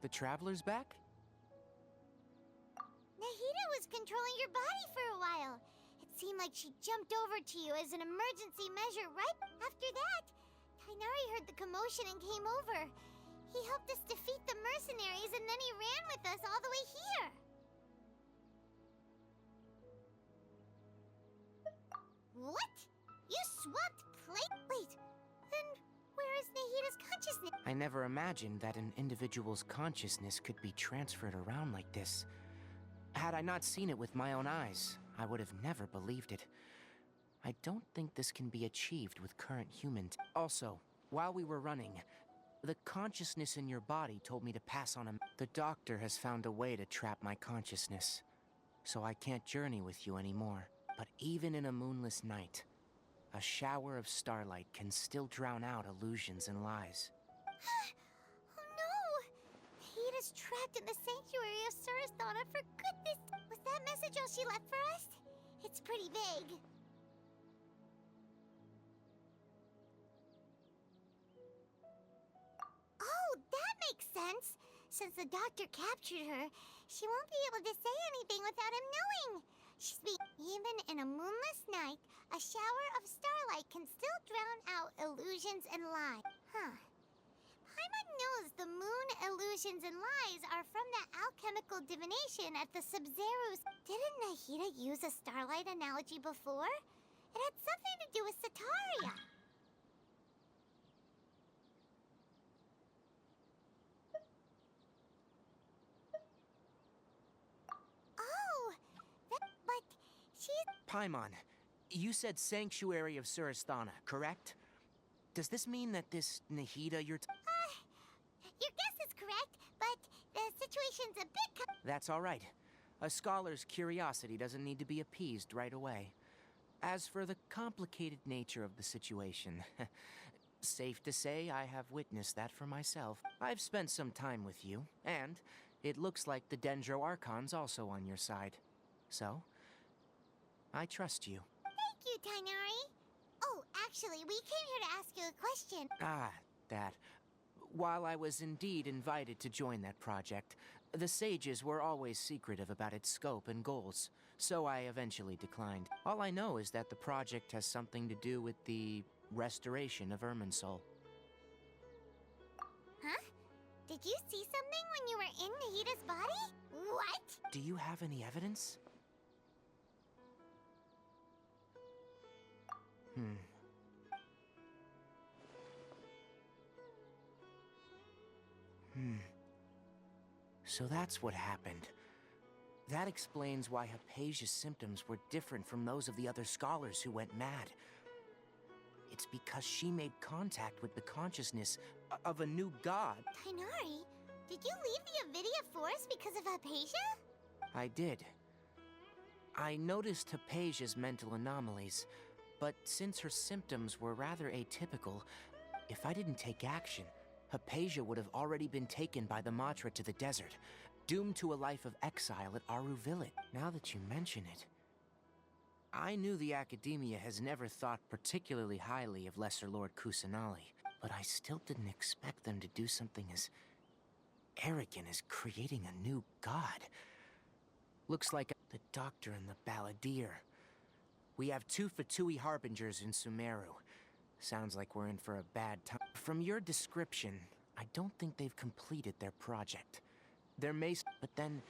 the travelers back? Nahida was controlling your body for a while. It seemed like she jumped over to you as an emergency measure right after that. Tainari heard the commotion and came over. He helped us defeat the mercenaries and then he ran with us all the way here. What? You swapped Wait, then where is Nahida's consciousness? I never imagined that an individual's consciousness could be transferred around like this. Had I not seen it with my own eyes, I would have never believed it. I don't think this can be achieved with current humans. Also, while we were running, the consciousness in your body told me to pass on a... The doctor has found a way to trap my consciousness, so I can't journey with you anymore. But even in a moonless night, a shower of starlight can still drown out illusions and lies. Oh no! Nahida's trapped in the sanctuary of Suristhana for goodness. Was that message all she left for us? It's pretty vague. Oh, that makes sense. Since the doctor captured her, she won't be able to say anything without him knowing. Even in a moonless night, a shower of starlight can still drown out illusions and lies. Huh. Paimon knows the moon illusions and lies are from that alchemical divination at the Sub-Zero's. Didn't Nahida use a starlight analogy before? It had something to do with Sataria. Paimon, you said Sanctuary of Suristhana, correct? Does this mean that this Nahida you're your guess is correct, but the situation's a bit That's all right. A scholar's curiosity doesn't need to be appeased right away. As for the complicated nature of the situation, safe to say I have witnessed that for myself. I've spent some time with you, and it looks like the Sumeru Archon's also on your side. So, I trust you. Thank you, Tainari. Oh, actually, we came here to ask you a question. Ah, that. While I was indeed invited to join that project, the sages were always secretive about its scope and goals, so I eventually declined. All I know is that the project has something to do with the restoration of Irminsul. Huh? Did you see something when you were in Nahida's body? What? Do you have any evidence? So that's what happened. That explains why Hypatia's symptoms were different from those of the other scholars who went mad. It's because she made contact with the consciousness of a new god. Tainari, did you leave the Avidia Forest because of Hypatia? I did. I noticed Hypatia's mental anomalies, but since her symptoms were rather atypical, if I didn't take action, Hypatia would have already been taken by the Matra to the desert, doomed to a life of exile at Aru Village. Now that you mention it, I knew the Academia has never thought particularly highly of Lesser Lord Kusanali, but I still didn't expect them to do something as arrogant as creating a new god. Looks like the Doctor and the Balladeer. We have 2 Fatui Harbingers in Sumeru. Sounds like we're in for a bad time. From your description, I don't think they've completed their project. There may... But then,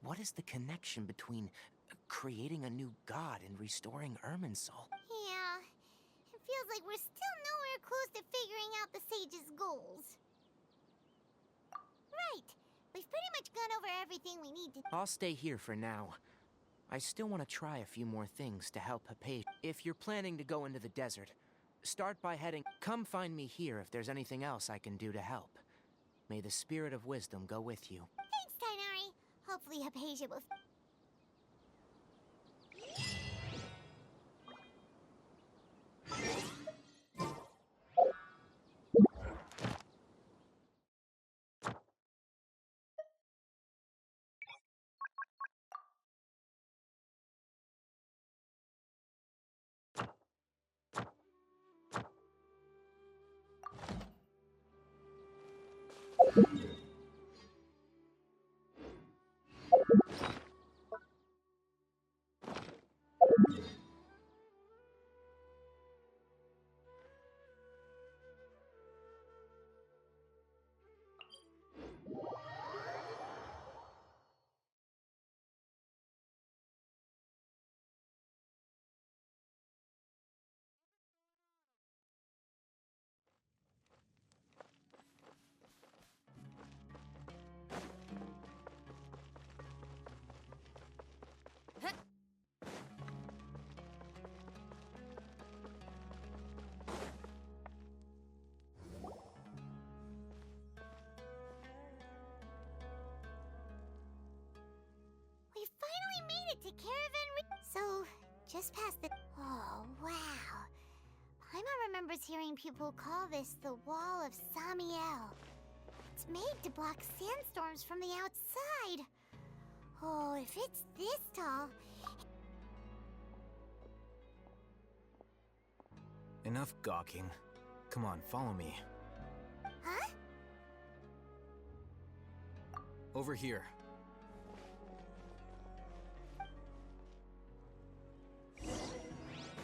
what is the connection between creating a new god and restoring Irminsul? Yeah, it feels like we're still nowhere close to figuring out the sage's goals. Right, we've pretty much gone over everything we need to... I'll stay here for now. I still want to try a few more things to help Hypatia. If you're planning to go into the desert, start by heading... Come find me here if there's anything else I can do to help. May the spirit of wisdom go with you. Thanks, Tainari. Hopefully Hypatia will... So, just past the... Oh, wow. Paimon remembers hearing people call this the Wall of Samiel. It's made to block sandstorms from the outside. Oh, if it's this tall... Enough gawking. Come on, follow me. Huh? Over here. Oh,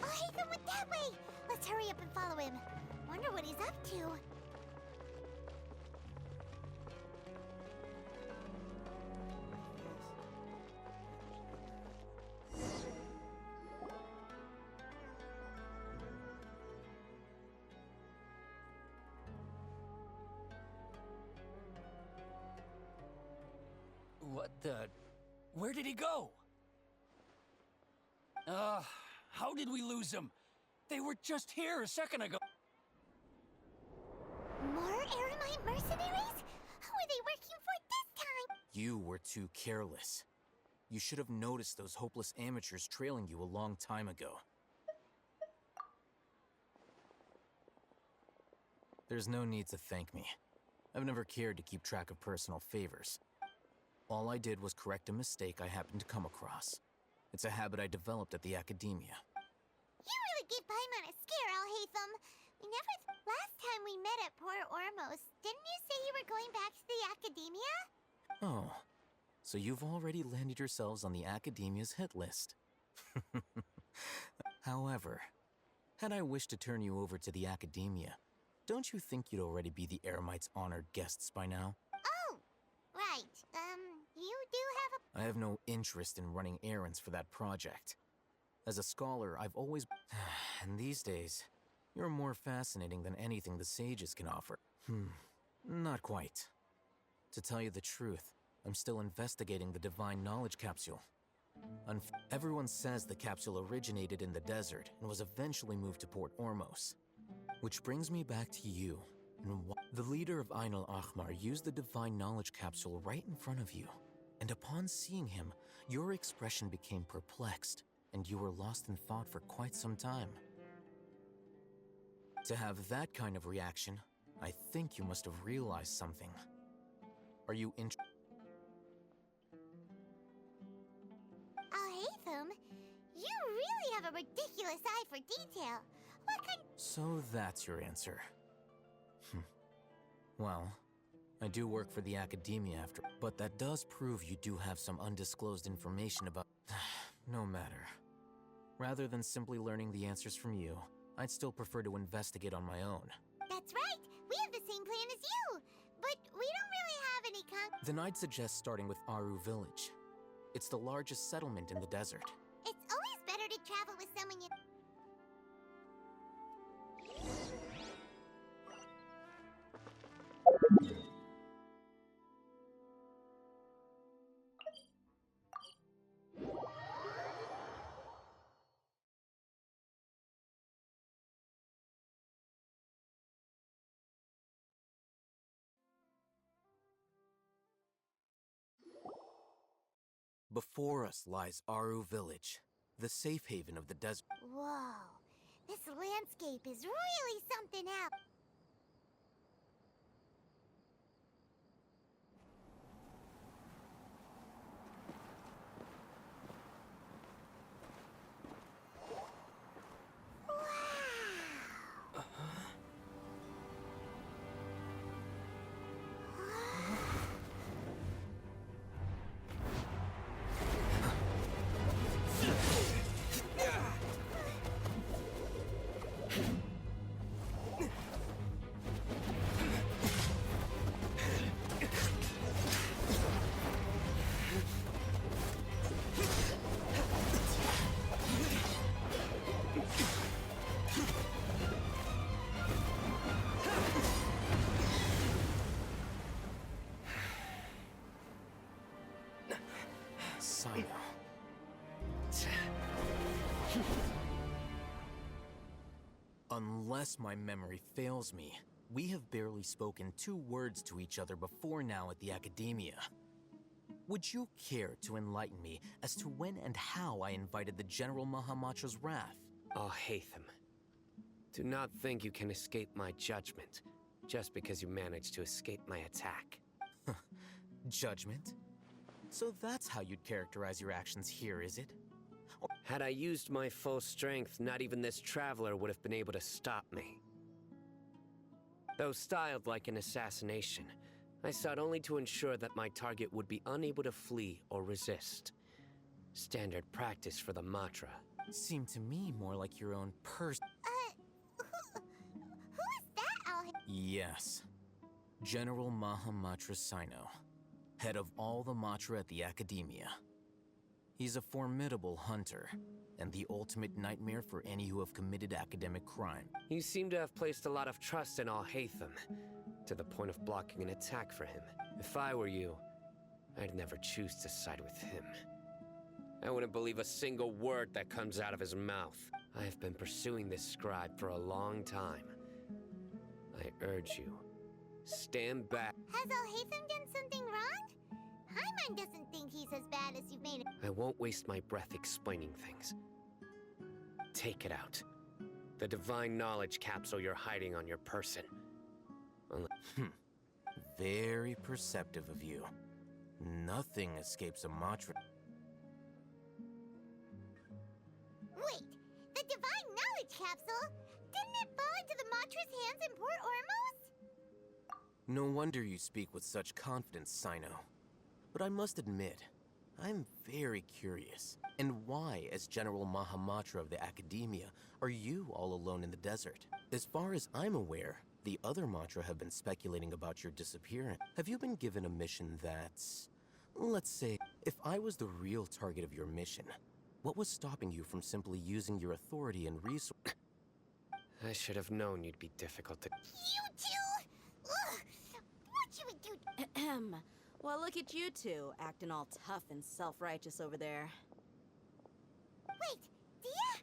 Haytham went that way! Let's hurry up and follow him. Wonder what he's up to. What the... Where did he go? How did we lose him? They were just here a second ago. More Eremite mercenaries? Who are they working for this time? You were too careless. You should have noticed those hopeless amateurs trailing you a long time ago. There's no need to thank me. I've never cared to keep track of personal favors. All I did was correct a mistake I happened to come across. It's a habit I developed at the academia. You really gave Paimon a scare, Alhaitham. We never... Last time we met at Port Ormos, didn't you say you were going back to the academia? Oh, so you've already landed yourselves on the academia's hit list. However, had I wished to turn you over to the academia, don't you think you'd already be the Eremites' honored guests by now? Oh, right. You do have a... I have no interest in running errands for that project. As a scholar, I've always... And these days, you're more fascinating than anything the sages can offer. Not quite. To tell you the truth, I'm still investigating the Divine Knowledge Capsule. Everyone says the capsule originated in the desert and was eventually moved to Port Ormos. Which brings me back to you. And the leader of Ainul Ahmar used the Divine Knowledge Capsule right in front of you. And upon seeing him, your expression became perplexed, and you were lost in thought for quite some time. To have that kind of reaction, I think you must have realized something. Are you Alhaitham, you really have a ridiculous eye for detail. What kind... So that's your answer. Well, I do work for the academia after, but that does prove you do have some undisclosed information about... No matter. Rather than simply learning the answers from you, I'd still prefer to investigate on my own. That's right. We have the same plan as you. But we don't really have any Then I'd suggest starting with Aru Village. It's the largest settlement in the desert. It's always better to travel with someone you... Before us lies Aru Village, the safe haven of the desert. Whoa. This landscape is really something else. Unless my memory fails me, we have barely spoken 2 words to each other before now at the academia. Would you care to enlighten me as to when and how I invited the General Mahamatra's wrath? Oh, Hatham. Do not think you can escape my judgment just because you managed to escape my attack. Judgment? So that's how you'd characterize your actions here, is it? Had I used my full strength, not even this traveler would have been able to stop me. Though styled like an assassination, I sought only to ensure that my target would be unable to flee or resist. Standard practice for the Matra. Seemed to me more like your own Who is that, Al? Yes. General Mahamatra Sino, head of all the Matra at the Academia. He's a formidable hunter, and the ultimate nightmare for any who have committed academic crime. You seem to have placed a lot of trust in Al-Hatham, to the point of blocking an attack for him. If I were you, I'd never choose to side with him. I wouldn't believe a single word that comes out of his mouth. I have been pursuing this scribe for a long time. I urge you, stand back. Has Al-Hatham done something wrong? Paimon doesn't think he's as bad as you've made it. I won't waste my breath explaining things. Take it out. The divine knowledge capsule you're hiding on your person. Very perceptive of you. Nothing escapes a Matra. Wait, the divine knowledge capsule? Didn't it fall into the Matra's hands in Port Ormos? No wonder you speak with such confidence, Sino. But I must admit, I'm very curious. And why, as General Mahamatra of the Academia, are you all alone in the desert? As far as I'm aware, the other Matra have been speculating about your disappearance. Have you been given a mission that's... Let's say, if I was the real target of your mission, what was stopping you from simply using your authority and resources? I should have known you'd be difficult to... You two? Ugh! What you would do? Ahem. Well, look at you two, acting all tough and self-righteous over there. Wait, Dia?